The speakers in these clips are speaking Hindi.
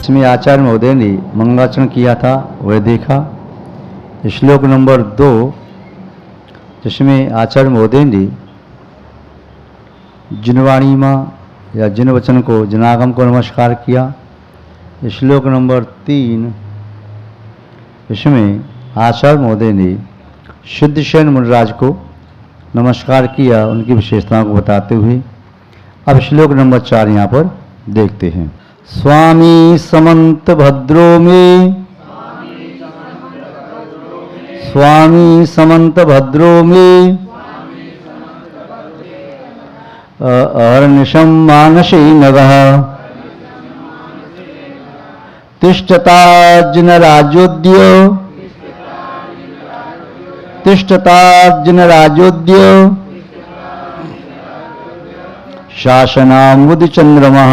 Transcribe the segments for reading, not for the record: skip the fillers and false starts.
इसमें आचार्य महोदय ने मंगलाचरण किया था वह देखा। श्लोक नंबर 2 जिसमें आचार्य महोदय ने जिनवाणी माँ या जिन वचन को जनागम को नमस्कार किया। श्लोक नंबर 3 इसमें आचार्य महोदय ने सिद्धसेन मुनिराज को नमस्कार किया, उनकी विशेषताओं को बताते हुए। अब श्लोक नंबर 4 यहाँ पर देखते हैं। स्वामी समंत भद्रो में, स्वामी समंत भद्रो में अहर्निशं मानसे नगः तिष्ठतार्जुन राजोद्य, तिष्ठतार्जुन राजोद्य शासनाम्बुदि चंद्रमः,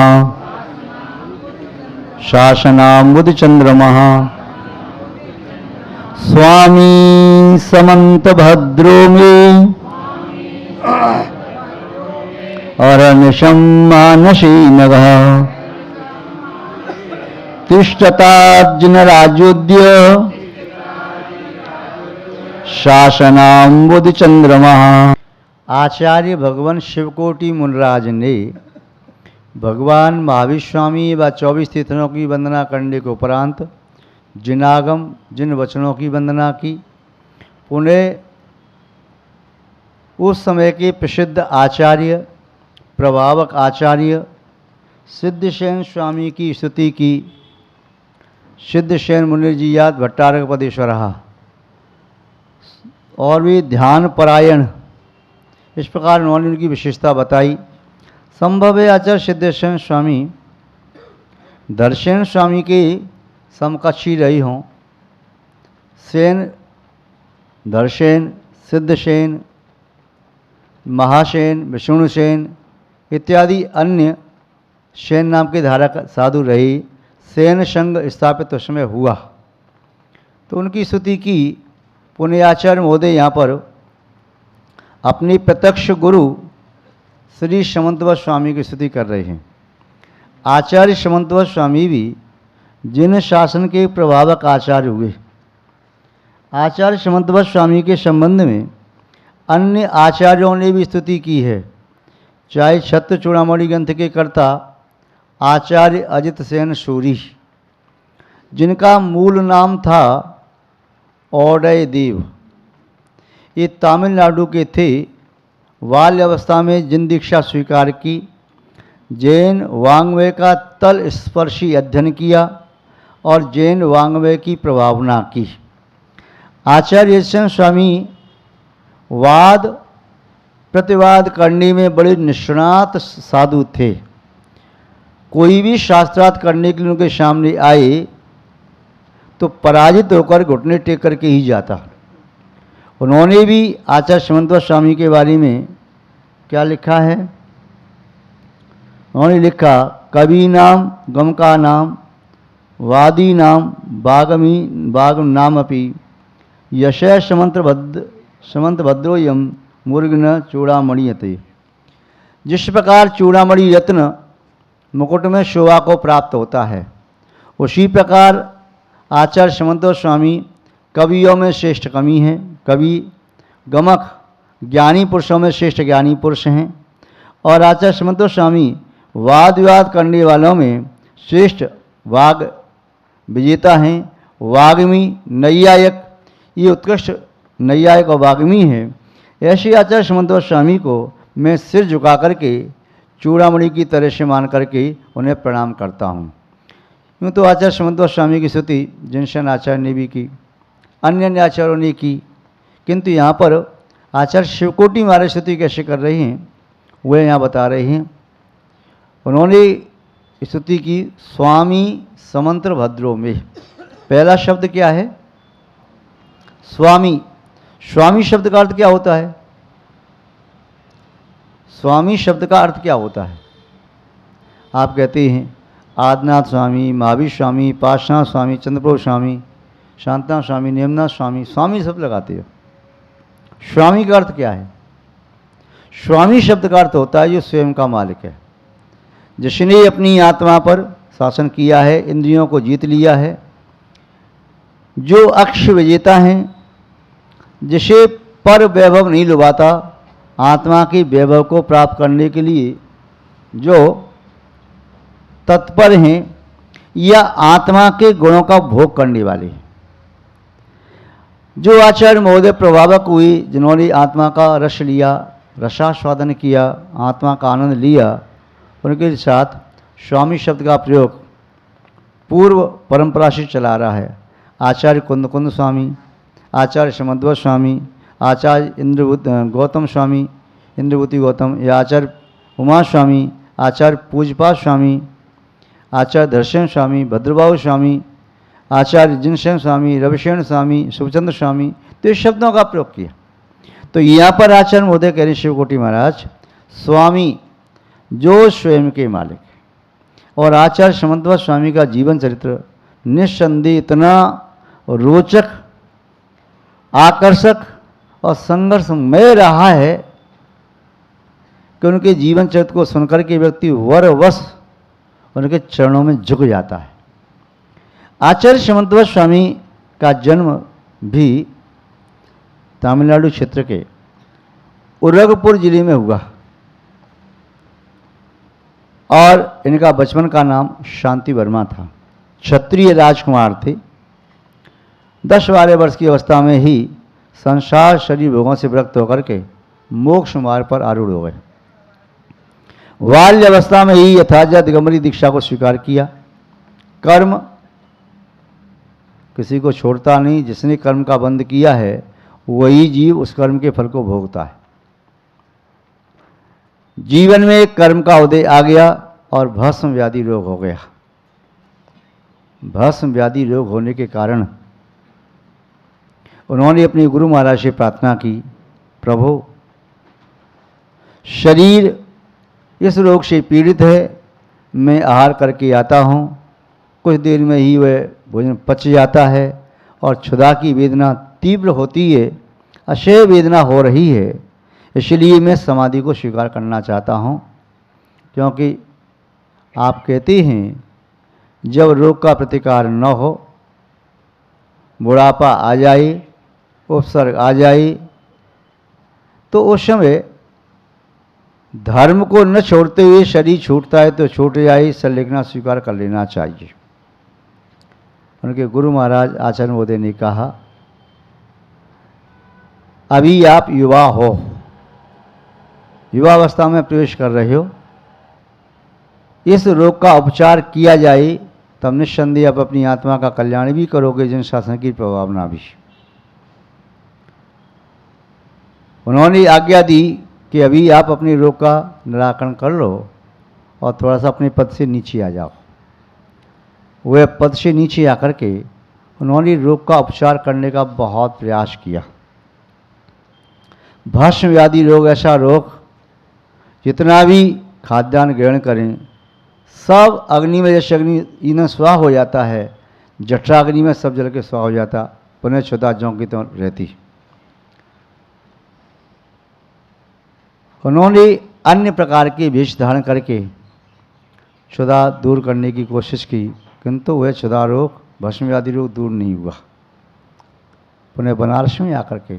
शासनाम्बुदि चंद्रमः स्वामी समंत भद्रो में अरनिशं मानसे नगः तिष्ठतार्जुन राजोद्य शासनाम्बुदि चंद्रमः। आचार्य भगवान शिवकोटि मुनिराज ने भगवान महावीर स्वामी व 24 तीर्थों की वंदना करने के उपरांत जिनागम जिन वचनों की वंदना की। पुनः उस समय के प्रसिद्ध आचार्य प्रभावक आचार्य सिद्धसेन स्वामी की स्तुति की। सिद्धसेन मुनि जी याद भट्टारक पदेश्वरः और भी ध्यान परायण, इस प्रकार उन्होंने उनकी विशेषता बताई। संभव है आचार्य सिद्धसेन स्वामी दर्शन स्वामी के समकक्षी रही हों। सेन, दर्शन, सिद्धसेन, महासेन, विष्णुसेन इत्यादि अन्य सेन नाम के धारक साधु रहे। सेन संघ स्थापित उस समय हुआ तो उनकी स्तुति की। पुण्य आचार्य महोदय यहाँ पर अपनी प्रत्यक्ष गुरु श्री समंतवत स्वामी की स्तुति कर रहे हैं। आचार्य समंतवत स्वामी भी जिन शासन के प्रभावक आचार्य हुए। आचार्य समंतवत स्वामी के संबंध में अन्य आचार्यों ने भी स्तुति की है। चाहे छत्र चूड़ामणि ग्रंथ के कर्ता आचार्य अजित सेन सूरी, जिनका मूल नाम था औडय देव, ये तमिलनाडु के थे। बाल्य अवस्था में जिन दीक्षा स्वीकार की, जैन वाङ्मय का तल स्पर्शी अध्ययन किया और जैन वाङ्मय की प्रभावना की। आचार्य सेन स्वामी वाद प्रतिवाद करने में बड़े निष्णात साधु थे। कोई भी शास्त्रार्थ करने के लिए उनके सामने आए तो पराजित होकर घुटने टेक करके ही जाता। उन्होंने भी आचार्य समंतवत स्वामी के बारे में क्या लिखा है? उन्होंने लिखा, कवि नाम गम का नाम, वादी नाम बागमी बाग नाम अपि, यशय समंत भद्रोयम मुर्गन चूड़ामणियते। जिस प्रकार चूड़ामणि रत्न मुकुट में शोभा को प्राप्त होता है, उसी प्रकार आचार्य समंतवत स्वामी कवियों में श्रेष्ठ कवि हैं। कवि गमक ज्ञानी पुरुषों में श्रेष्ठ ज्ञानी पुरुष हैं। और आचार्य समंतवत स्वामी वाद विवाद करने वालों में श्रेष्ठ वाग विजेता हैं। वाग्मी नैयायक, ये उत्कृष्ट नैयायिक और वाग्मी है। ऐसे आचार्य समंतवत स्वामी को मैं सिर झुका करके चूड़ामणि की तरह से मान करके उन्हें प्रणाम करता हूँ। यूँ तो आचार्य समंतवत स्वामी की स्तुति जिनसेन आचार्य ने भी की, अन्य आचार्यों ने की, किंतु यहाँ पर आचार्य शिवकोटि महाराज स्तुति कैसे कर रहे हैं वह यहाँ बता रहे हैं। उन्होंने स्तुति की स्वामी समंत्र भद्रों में। पहला शब्द क्या है? स्वामी। स्वामी शब्द का अर्थ क्या होता है? स्वामी शब्द का अर्थ क्या होता है? आप कहते हैं आदिनाथ स्वामी, महावीर स्वामी, पार्श्वनाथ स्वामी, चंद्रप्रभु स्वामी, शांतनाथ स्वामी, नेमनाथ स्वामी, स्वामी शब्द लगाते हो। स्वामी का अर्थ क्या है? स्वामी शब्द का अर्थ होता है जो स्वयं का मालिक है, जिसने अपनी आत्मा पर शासन किया है, इंद्रियों को जीत लिया है, जो अक्ष विजेता हैं, जिसे पर वैभव नहीं लुभाता, आत्मा की वैभव को प्राप्त करने के लिए जो तत्पर हैं, या आत्मा के गुणों का भोग करने वाले, जो आचार्य महोदय प्रभावक हुए, जिन्होंने आत्मा का रस लिया, रसास्वादन किया, आत्मा का आनंद लिया, उनके साथ स्वामी शब्द का प्रयोग पूर्व परंपरा से चला रहा है। आचार्य कुंद स्वामी, आचार्य समध्वत स्वामी, आचार्य गौतम स्वामी, इंद्रभूति गौतम, या आचार्य उमा स्वामी, आचार्य पूजपाद स्वामी, आचार्य दर्शन स्वामी, भद्रबाहु स्वामी, आचार्य जिनसेन स्वामी, रविशेण स्वामी, शुभचंद्र स्वामी, तो इस शब्दों का प्रयोग किया। तो यहाँ पर आचार्य महोदय कह रहे शिवकोटि महाराज, स्वामी जो स्वयं के मालिक, और आचार्य समध्वत स्वामी का जीवन चरित्र निस्संदेह इतना रोचक, आकर्षक और संघर्षमय रहा है कि उनके जीवन चरित्र को सुनकर के व्यक्ति वरवश उनके चरणों में झुक जाता है। आचार्य समध्वत स्वामी का जन्म भी तमिलनाडु क्षेत्र के उरगपुर जिले में हुआ, और इनका बचपन का नाम शांति वर्मा था। क्षत्रिय राजकुमार थे। 10-12 वर्ष की अवस्था में ही संसार शरीर भोगों से विरक्त होकर के मोक्ष मार्ग पर आरूढ़ हो गए। बाल्य अवस्था में ही यथाजा दिगंबरी दीक्षा को स्वीकार किया। कर्म किसी को छोड़ता नहीं, जिसने कर्म का बंध किया है वही जीव उस कर्म के फल को भोगता है। जीवन में कर्म का उदय आ गया और भस्म व्याधि रोग हो गया। भस्म व्याधि रोग होने के कारण उन्होंने अपने गुरु महाराज से प्रार्थना की, प्रभु शरीर इस रोग से पीड़ित है, मैं आहार करके आता हूँ, कुछ देर में ही वह भोजन पच जाता है और क्षुधा की वेदना तीव्र होती है, असह्य वेदना हो रही है, इसलिए मैं समाधि को स्वीकार करना चाहता हूँ, क्योंकि आप कहते हैं जब रोग का प्रतिकार न हो, बुढ़ापा आ जाए, उपसर्ग आ जाए, तो उस समय धर्म को न छोड़ते हुए शरीर छूटता है तो छूट जाए, संलेखना स्वीकार कर लेना चाहिए। उनके गुरु महाराज आचार्य महोदय ने कहा, अभी आप युवा हो, युवावस्था में प्रवेश कर रहे हो, इस रोग का उपचार किया जाए तब निस्संदेह आप अपनी आत्मा का कल्याण भी करोगे, जन शासन की प्रभावना भी। उन्होंने आज्ञा दी कि अभी आप अपने रोग का निराकरण कर लो और थोड़ा सा अपने पद से नीचे आ जाओ। वह पद से नीचे आकर के उन्होंने रोग का उपचार करने का बहुत प्रयास किया। भस्म व्याधि रोग ऐसा रोग, जितना भी खाद्यान्न ग्रहण करें सब अग्नि में, जैसे अग्नि ईंधन स्वाह हो जाता है, जठराग्नि में सब जल के स्वाह हो जाता, पुनः क्षुधा ज्यों की तो रहती। उन्होंने अन्य प्रकार के वेश धारण करके क्षुधा दूर करने की कोशिश की, किंतु वह क्षुधा रोग, भस्म व्याधि रोग दूर नहीं हुआ। पुनः बनारस में आकर के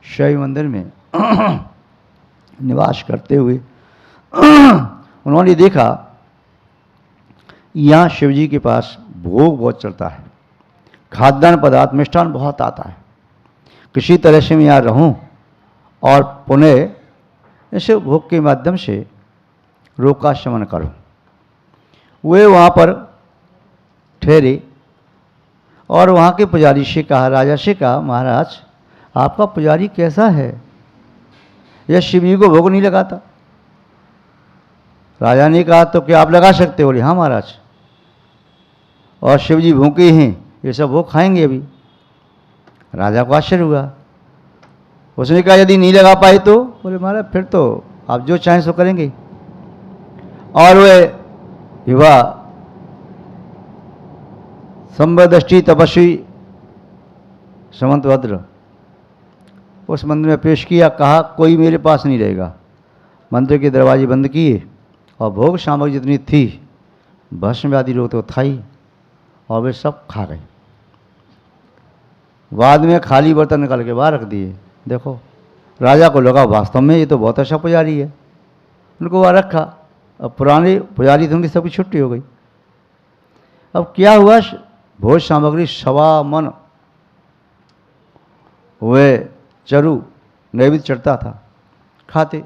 शैव मंदिर में निवास करते हुए उन्होंने देखा यहाँ शिव जी के पास भोग बहुत चलता है, खाद्यान्न पदार्थ मिष्ठान बहुत आता है, किसी तरह से मैं यहाँ रहूँ और पुनः ऐसे भोग के माध्यम से रोग का शमन करूँ। वे वहाँ पर ठहरे और वहाँ के पुजारी से कहा, राजा से कहा, महाराज आपका पुजारी कैसा है, यह शिव जी को भोग नहीं लगाता। राजा ने कहा, तो क्या आप लगा सकते हो? बोले, हाँ महाराज, और शिव जी भूखे हैं, ये सब भोग खाएंगे अभी। राजा को आश्चर्य हुआ। उसने कहा, यदि नहीं लगा पाए तो? बोले, महाराज फिर तो आप जो चाहें सो करेंगे। और वे युवा संबदृष्टि तपस्वी समंतभद्र उस मंदिर में पेश किया। कहा, कोई मेरे पास नहीं रहेगा। मंदिर के दरवाजे बंद किए और भोग सामग्री जितनी थी भस्म आदि लोग तो था ही, और वे सब खा गए। बाद में खाली बर्तन निकाल के बाहर रख दिए। देखो, राजा को लगा वास्तव में ये तो बहुत अच्छा पुजारी है, उनको वहाँ रखा। अब पुराने पुजारी थे, उनकी सबकी छुट्टी हो गई। अब क्या हुआ, भोज सामग्री 1.25 मन वे चरु नैवेद्य चढ़ता था, खाते।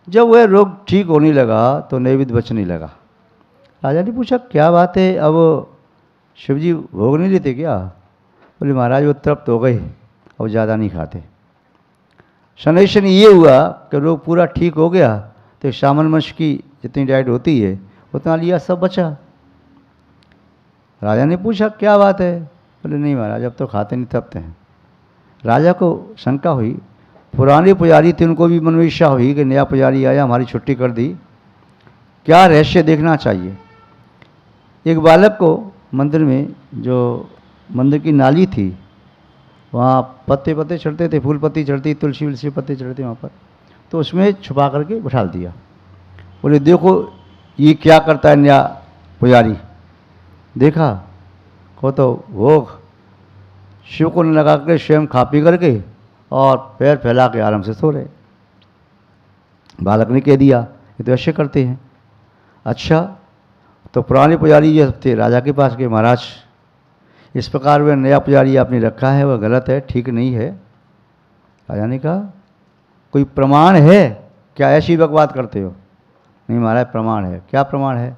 जब वह रोग ठीक होने लगा तो नैवेद्य बचने लगा। राजा ने पूछा क्या बात है, अब शिवजी भोग नहीं लेते क्या? बोले महाराज वो तृप्त हो गए, अब ज़्यादा नहीं खाते। शनि शनि ये हुआ कि रोग पूरा ठीक हो गया तो सामान्य मनुष्य की जितनी डाइट होती है उतना लिया, सब बचा। राजा ने पूछा क्या बात है? बोले नहीं महाराज अब तो खाते नहीं, तपते हैं। राजा को शंका हुई, पुराने पुजारी थे, उनको भी मन में इच्छा हुई कि नया पुजारी आया, हमारी छुट्टी कर दी, क्या रहस्य देखना चाहिए। एक बालक को मंदिर में, जो मंदिर की नाली थी, वहाँ पत्ते पत्ते चढ़ते थे, फूल पत्ती चढ़ती, तुलसी उलसी पत्ते चढ़ते वहाँ पर, तो उसमें छुपा करके बैठा दिया। बोले देखो ये क्या करता है नया पुजारी। देखा को तो भोग शिव को लगा कर स्वयं खा पी करके और पैर फैला के आराम से सो रहे। बालक ने कह दिया ये तो ऐसे करते हैं। अच्छा, तो पुराने पुजारी ये थे राजा के पास के, महाराज इस प्रकार वह नया पुजारी आपने रखा है वह गलत है, ठीक नहीं है। राजा ने कहा कोई प्रमाण है क्या, ऐसी बकवास करते हो? नहीं महाराज प्रमाण है। क्या प्रमाण है?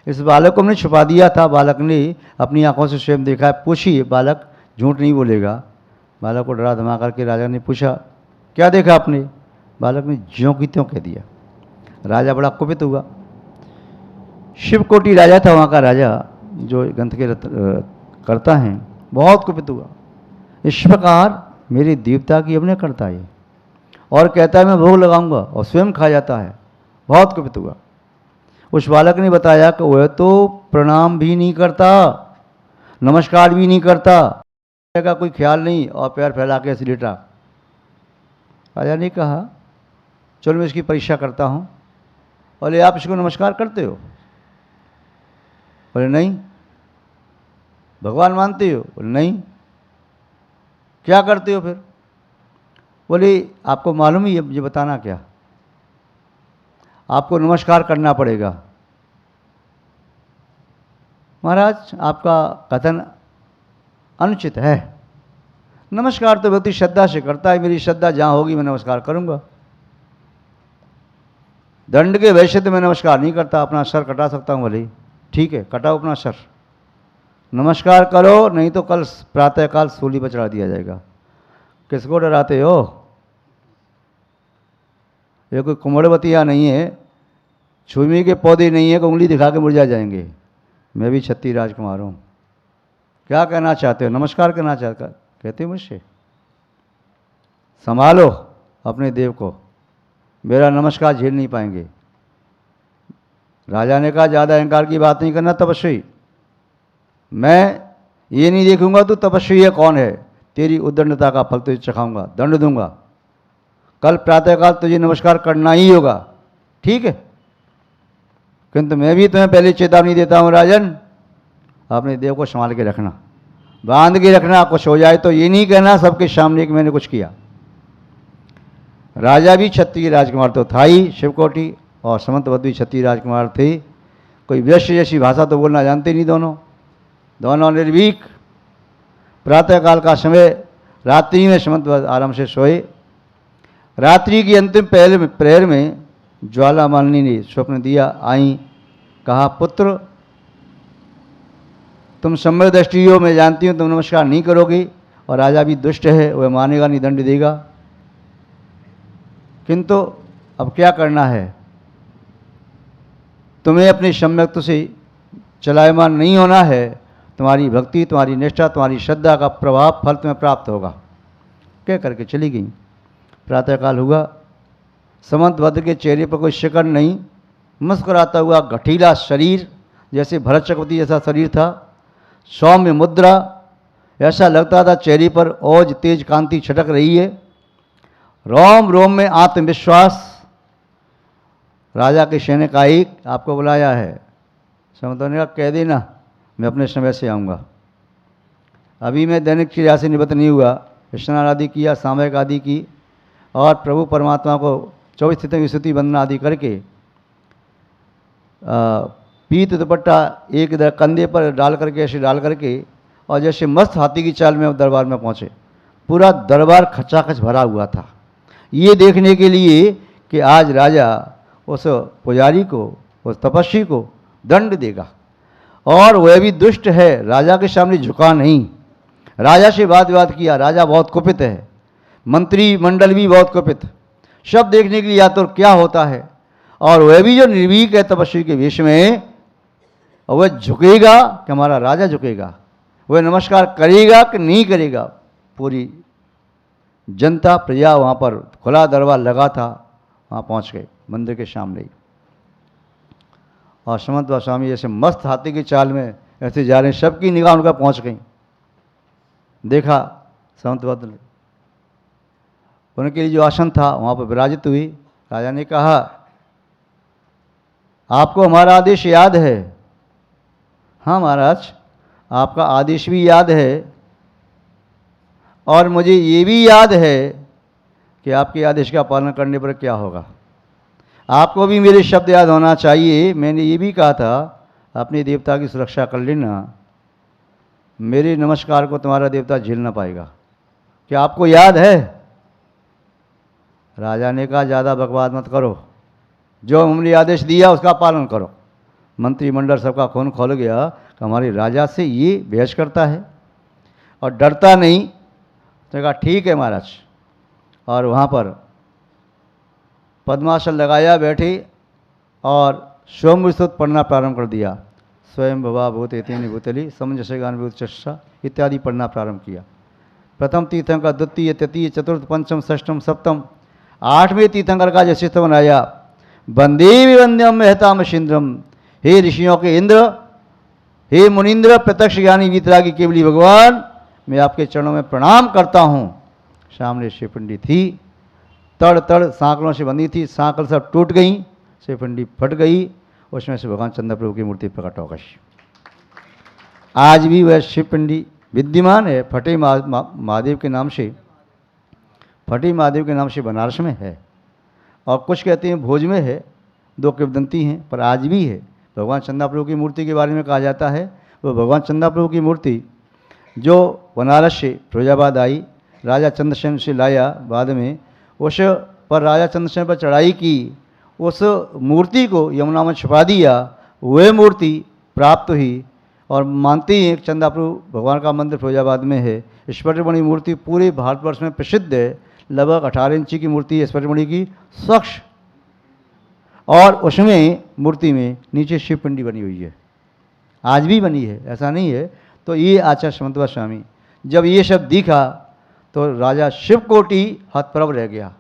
इस बालक को हमने छुपा दिया था, बालक ने अपनी आंखों से स्वयं देखा है। पूछिए, बालक झूठ नहीं बोलेगा। बालक को डरा धमा करके राजा ने पूछा क्या देखा आपने? बालक ने ज्यों की त्यों कह दिया। राजा बड़ा कुपित हुआ। शिवकोटि राजा था वहाँ का राजा, जो ग्रंथ के करता है, बहुत कुपित हुआ। इस प्रकार मेरी देवता की अभिनय करता है और कहता है मैं भोग लगाऊंगा और स्वयं खा जाता है। बहुत कुपित हुआ। उस बालक ने बताया कि वह तो प्रणाम भी नहीं करता, नमस्कार भी नहीं करता, का कोई ख्याल नहीं, और पैर फैला के ऐसे लेटा। राजा ने कहा चलो मैं इसकी परीक्षा करता हूँ। बोले आप इसको नमस्कार करते हो? बोले नहीं। भगवान मानते हो? बोले नहीं। क्या करते हो फिर? बोले आपको मालूम ही है, मुझे बताना क्या? आपको नमस्कार करना पड़ेगा। महाराज आपका कथन अनुचित है। नमस्कार तो व्यक्ति श्रद्धा से करता है, मेरी श्रद्धा जहाँ होगी मैं नमस्कार करूँगा। दंड के वैसे तो मैं नमस्कार नहीं करता, अपना सर कटा सकता हूँ भले। ठीक है, कटाओ अपना सर, नमस्कार करो, नहीं तो कल प्रातःकाल सूली पर चढ़ा दिया जाएगा। किसको डराते हो? ये कोई कुमड़वतिया नहीं है, छुमी के पौधे नहीं है कि उंगली दिखा के मुरझा जाएंगे। मैं भी छत्ती राजकुमार हूँ। क्या कहना चाहते हो? नमस्कार कहना चाहते कहते हो मुझसे? संभालो अपने देव को, मेरा नमस्कार झेल नहीं पाएंगे। राजा ने कहा ज़्यादा अहंकार की बात नहीं करना तपस्वी, मैं ये नहीं देखूंगा तू तपस्वी है कौन है, तेरी उद्दंडता का फल तुझे चखाऊंगा, दंड दूंगा। कल प्रातःकाल तुझे नमस्कार करना ही होगा, ठीक है? किंतु मैं भी तुम्हें पहले चेतावनी देता हूँ राजन, अपने देव को संभाल के रखना, बांध के रखना। कुछ हो जाए तो ये नहीं कहना सबके सामने कि मैंने कुछ किया। राजा भी क्षत्रिय राजकुमार तो था ही, शिवकोटि, और समंतवत भी क्षत्रिय राजकुमार थे। कोई वैश्य जैसी भाषा तो बोलना जानते नहीं दोनों निर्भीक। प्रातःकाल का समय, रात्रि में समंतवत आराम से सोए। रात्रि की अंतिम प्रहर में ज्वाला मालिनी ने स्वप्न दिया, आई, कहा पुत्र तुम सम्य दृष्टि हो, मैं जानती हूँ तुम नमस्कार नहीं करोगे, और राजा भी दुष्ट है, वह मानेगा नहीं, दंड देगा। किंतु अब क्या करना है, तुम्हें अपने सम्यक्त्व से चलायमान नहीं होना है। तुम्हारी भक्ति, तुम्हारी निष्ठा, तुम्हारी श्रद्धा का प्रभाव फल तुम्हें प्राप्त होगा। कह करके चली गई। प्रातःकाल हुआ, समंतभद्र के चेहरे पर कोई शिकन नहीं, मुस्कुराता हुआ गठीला शरीर, जैसे भरत चक्रवर्ती जैसा शरीर था, सौम्य मुद्रा, ऐसा लगता था चेहरे पर ओज तेज कांति छटक रही है। रोम रोम में आत्मविश्वास। राजा के सैनिक आपको बुलाया है, समंतवा ने कहा कह देना मैं अपने समय से आऊँगा। अभी मैं दैनिक क्रिया से निवृत्त नहीं हुआ, स्नान आदि किया, सामयिक आदि की और प्रभु परमात्मा को 24 तिथियों की स्तुति वंदना आदि करके पीत दुपट्टा एक इधर कंधे पर डाल करके ऐसे डाल करके और जैसे मस्त हाथी की चाल में दरबार में पहुँचे। पूरा दरबार खचाखच भरा हुआ था, ये देखने के लिए कि आज राजा उस पुजारी को, उस तपस्वी को दंड देगा। और वह भी दुष्ट है, राजा के सामने झुका नहीं, राजा से वाद विवाद किया। राजा बहुत कुपित है, मंत्री मंडल भी बहुत कुपित, सब देखने के लिए आतुर क्या होता है। और वह भी जो निर्भीक है तपस्वी के वेश में, वह झुकेगा कि हमारा राजा झुकेगा, वह नमस्कार करेगा कि नहीं करेगा। पूरी जनता प्रजा वहाँ पर खुला दरबार लगा था, वहाँ पहुँच गए मंदिर के सामने ही। और समंतवा स्वामी ऐसे मस्त हाथी की चाल में ऐसे जा रहे हैं, सबकी निगाह उनका पहुँच गई। देखा समंतवा उनके लिए जो आसन था वहाँ पर विराजित हुई। राजा ने कहा आपको हमारा आदेश याद है? हाँ महाराज, आपका आदेश भी याद है और मुझे ये भी याद है कि आपके आदेश का पालन करने पर क्या होगा। आपको भी मेरे शब्द याद होना चाहिए। मैंने ये भी कहा था अपने देवता की सुरक्षा कर लेना, मेरे नमस्कार को तुम्हारा देवता झेल ना पाएगा। क्या आपको याद है? राजा ने कहा ज़्यादा बकवास मत करो, जो हमने आदेश दिया उसका पालन करो। मंत्रिमंडल सबका खून खोल गया कि हमारे राजा से ये बहस करता है और डरता नहीं। तो कहा ठीक है महाराज, और वहाँ पर पद्मासन लगाया, बैठे और स्वयं स्तुति पढ़ना प्रारंभ कर दिया। स्वयं भवा भूतेति भूतली समंजस्य गान भूतचक्षा इत्यादि पढ़ना प्रारंभ किया। प्रथम तीर्थंकर, द्वितीय, तृतीय, चतुर्थ, पंचम, षष्ठम, सप्तम, 8वें तीर्थंकर का जैसे स्तवन आया, वंदे विवंद्यम महताम शिंद्रम, हे ऋषियों के इंद्र, हे मुनिंद्र, प्रत्यक्ष ज्ञानी वीतरागी केवली भगवान, मैं आपके चरणों में प्रणाम करता हूँ। सामने शिवपिंडी थी, तड़ तड़ सांकलों से बंधी थी, सांकल सब टूट गई, शिवपिंडी फट गई, उसमें से भगवान चंद्र प्रभु की मूर्ति प्रकट हो गई। आज भी वह शिवपिंडी विद्यमान है, फटे महादेव के नाम से, फटे महादेव के नाम से बनारस में है, और कुछ कहते हैं भोज में है, 2 किंवदंती हैं, पर आज भी है। भगवान चंद्र प्रभु की मूर्ति के बारे में कहा जाता है, वो भगवान चंद्र प्रभु की मूर्ति जो बनारस से फिरोजाबाद आई, राजा चंद्रसेन से लाया बाद में, उस पर राजा चंद्रसेन पर चढ़ाई की, उस मूर्ति को यमुना में छुपा दिया, वह मूर्ति प्राप्त हुई। और मानते हैं चंद्र प्रभु भगवान का मंदिर फिरोजाबाद में है। स्फटिकमणि मूर्ति पूरे भारतवर्ष में प्रसिद्ध है, लगभग 18 इंची की मूर्ति है स्फटिकमणि की, स्वच्छ, और उसमें मूर्ति में नीचे शिवपिंडी बनी हुई है, आज भी बनी है, ऐसा नहीं है। तो ये आचार्य समंतवा स्वामी जब ये सब दिखा तो राजा शिवकोटि हतप्रभ रह गया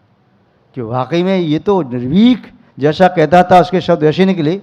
कि वाकई में ये तो निर्भीक जैसा कहता था, उसके शब्द वैसे निकले।